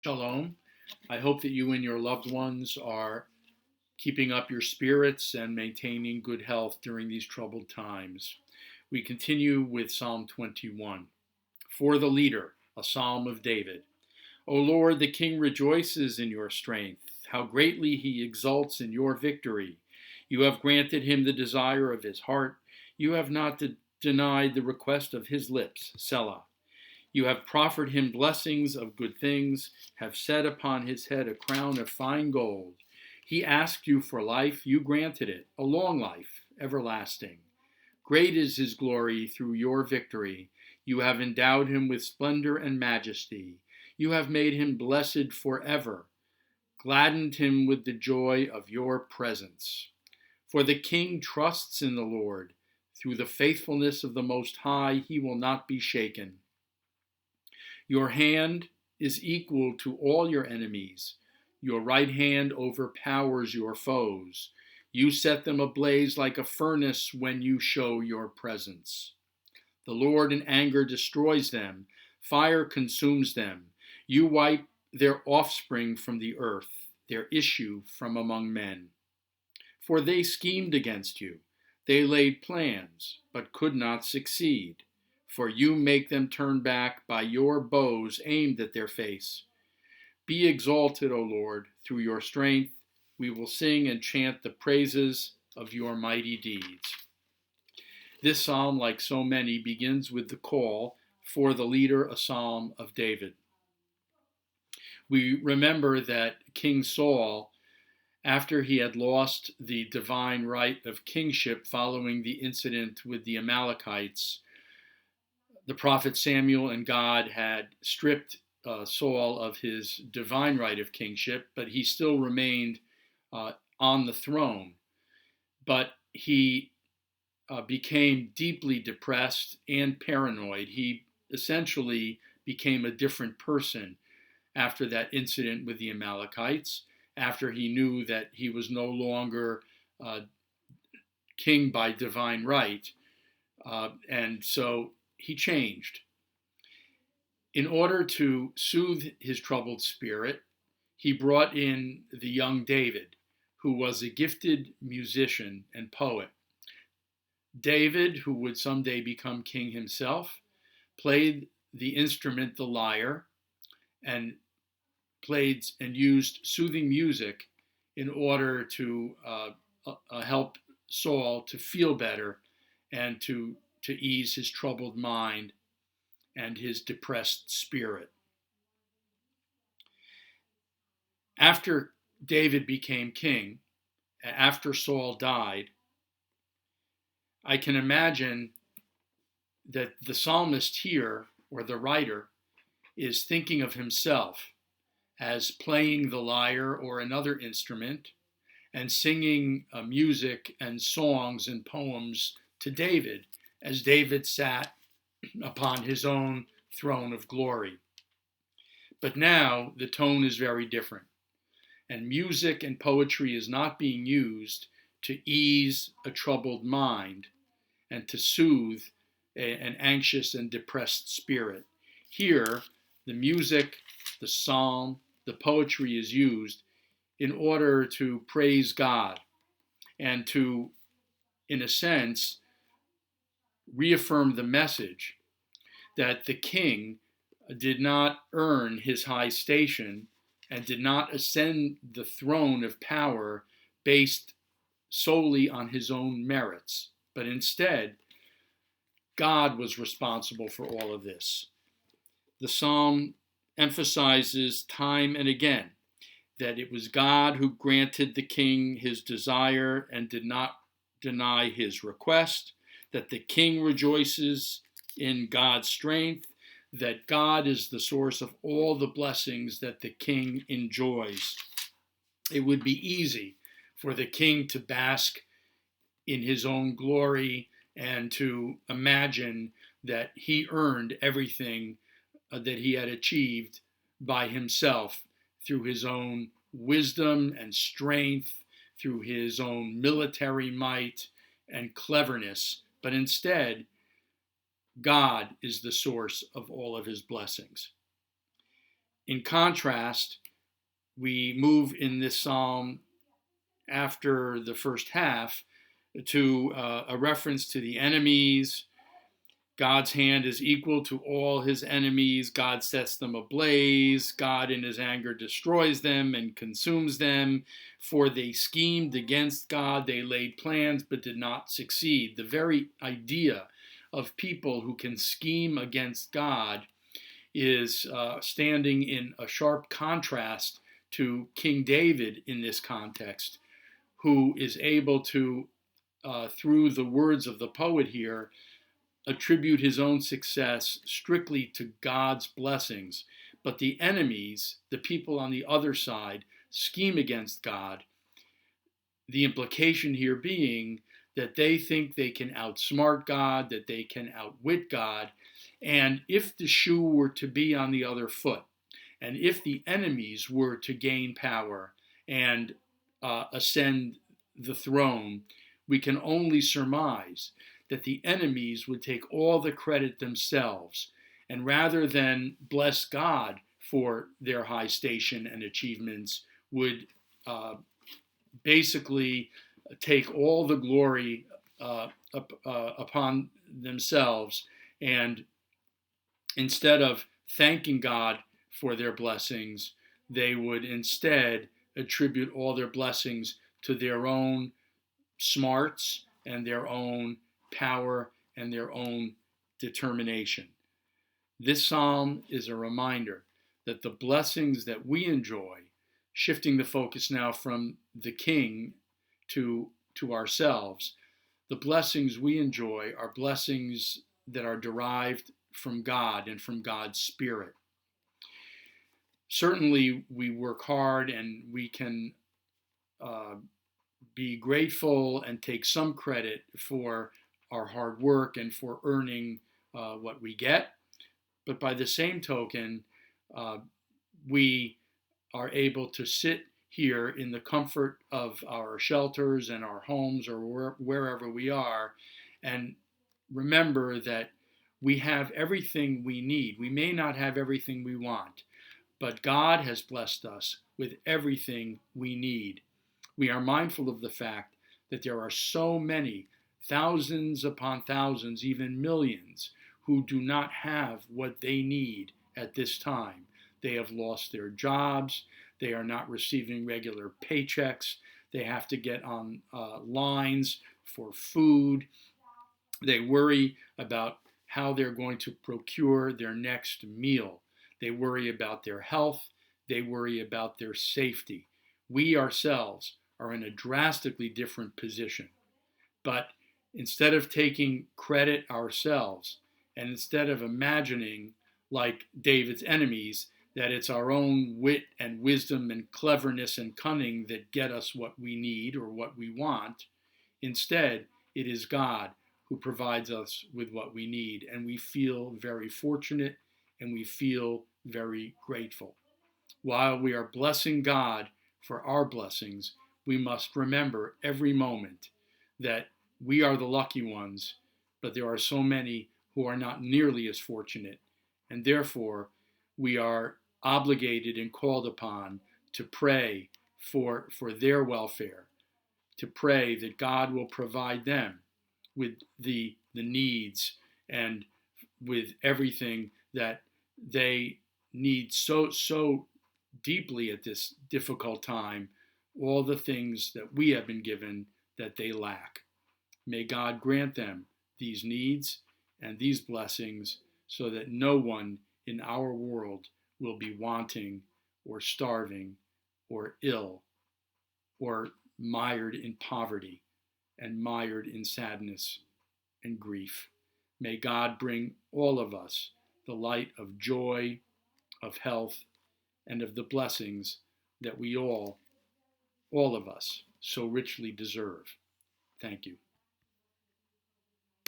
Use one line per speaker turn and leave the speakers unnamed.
Shalom. I hope that you and your loved ones are keeping up your spirits and maintaining good health during these troubled times. We continue with Psalm 21. For the leader, a psalm of David. O Lord, the king rejoices in your strength. How greatly he exults in your victory. You have granted him the desire of his heart. You have not denied the request of his lips. Selah. You have proffered him blessings of good things, have set upon his head a crown of fine gold. He asked you for life, you granted it, a long life, everlasting. Great is his glory through your victory. You have endowed him with splendor and majesty. You have made him blessed forever, gladdened him with the joy of your presence. For the king trusts in the Lord. Through the faithfulness of the Most High, he will not be shaken. Your hand is equal to all your enemies. Your right hand overpowers your foes. You set them ablaze like a furnace when you show your presence. The Lord in anger destroys them. Fire consumes them. You wipe their offspring from the earth, their issue from among men. For they schemed against you. They laid plans, but could not succeed. For you make them turn back by your bows aimed at their face. Be exalted, O Lord, through your strength. We will sing and chant the praises of your mighty deeds. This psalm, like so many, begins with the call for the leader, a psalm of David. We remember that King Saul, after he had lost the divine right of kingship following the incident with the Amalekites, the prophet Samuel and God had stripped Saul of his divine right of kingship, but he still remained on the throne. But he became deeply depressed and paranoid. He essentially became a different person after that incident with the Amalekites, after he knew that he was no longer king by divine right. And so he changed. In order to soothe his troubled spirit, he brought in the young David, who was a gifted musician and poet. David, who would someday become king himself, played the instrument, the lyre, and played and used soothing music in order to help Saul to feel better and to ease his troubled mind and his depressed spirit. After David became king, after Saul died, I can imagine that the psalmist here, or the writer, is thinking of himself as playing the lyre or another instrument and singing music and songs and poems to David as David sat upon his own throne of glory. But now the tone is very different, and music and poetry is not being used to ease a troubled mind and to soothe an anxious and depressed spirit. Here, the music, the psalm, the poetry is used in order to praise God and to, in a sense, reaffirm the message that the king did not earn his high station and did not ascend the throne of power based solely on his own merits, but instead, God was responsible for all of this. The psalm emphasizes time and again that it was God who granted the king his desire and did not deny his request, that the king rejoices in God's strength, that God is the source of all the blessings that the king enjoys. It would be easy for the king to bask in his own glory and to imagine that he earned everything that he had achieved by himself through his own wisdom and strength, through his own military might and cleverness. But instead, God is the source of all of his blessings. In contrast, we move in this psalm after the first half to a reference to the enemies. God's hand is equal to all his enemies. God sets them ablaze. God in his anger destroys them and consumes them. For they schemed against God. They laid plans but did not succeed. The very idea of people who can scheme against God is standing in a sharp contrast to King David in this context, who is able to, through the words of the poet here, attribute his own success strictly to God's blessings. But the enemies, the people on the other side, scheme against God. The implication here being that they think they can outsmart God, that they can outwit God. And if the shoe were to be on the other foot, and if the enemies were to gain power and ascend the throne, we can only surmise that the enemies would take all the credit themselves, and rather than bless God for their high station and achievements, would basically take all the glory upon themselves, and instead of thanking God for their blessings, they would instead attribute all their blessings to their own smarts and their own power and their own determination. This psalm is a reminder that the blessings that we enjoy, shifting the focus now from the king to ourselves, the blessings we enjoy are blessings that are derived from God and from God's Spirit. Certainly, we work hard and we can be grateful and take some credit for our hard work and for earning what we get. But by the same token, we are able to sit here in the comfort of our shelters and our homes or wherever we are and remember that we have everything we need. We may not have everything we want, but God has blessed us with everything we need. We are mindful of the fact that there are so many, thousands upon thousands, even millions, who do not have what they need at this time. They have lost their jobs. They are not receiving regular paychecks. They have to get on lines for food. They worry about how they're going to procure their next meal. They worry about their health. They worry about their safety. We ourselves are in a drastically different position. But instead of taking credit ourselves, and instead of imagining, like David's enemies, that it's our own wit and wisdom and cleverness and cunning that get us what we need or what we want, instead, it is God who provides us with what we need. And we feel very fortunate and we feel very grateful. While we are blessing God for our blessings, we must remember every moment that we are the lucky ones, but there are so many who are not nearly as fortunate, and therefore we are obligated and called upon to pray for their welfare, to pray that God will provide them with the needs and with everything that they need so deeply at this difficult time, all the things that we have been given that they lack. May God grant them these needs and these blessings so that no one in our world will be wanting or starving or ill or mired in poverty and mired in sadness and grief. May God bring all of us the light of joy, of health, and of the blessings that we all of us, so richly deserve. Thank you.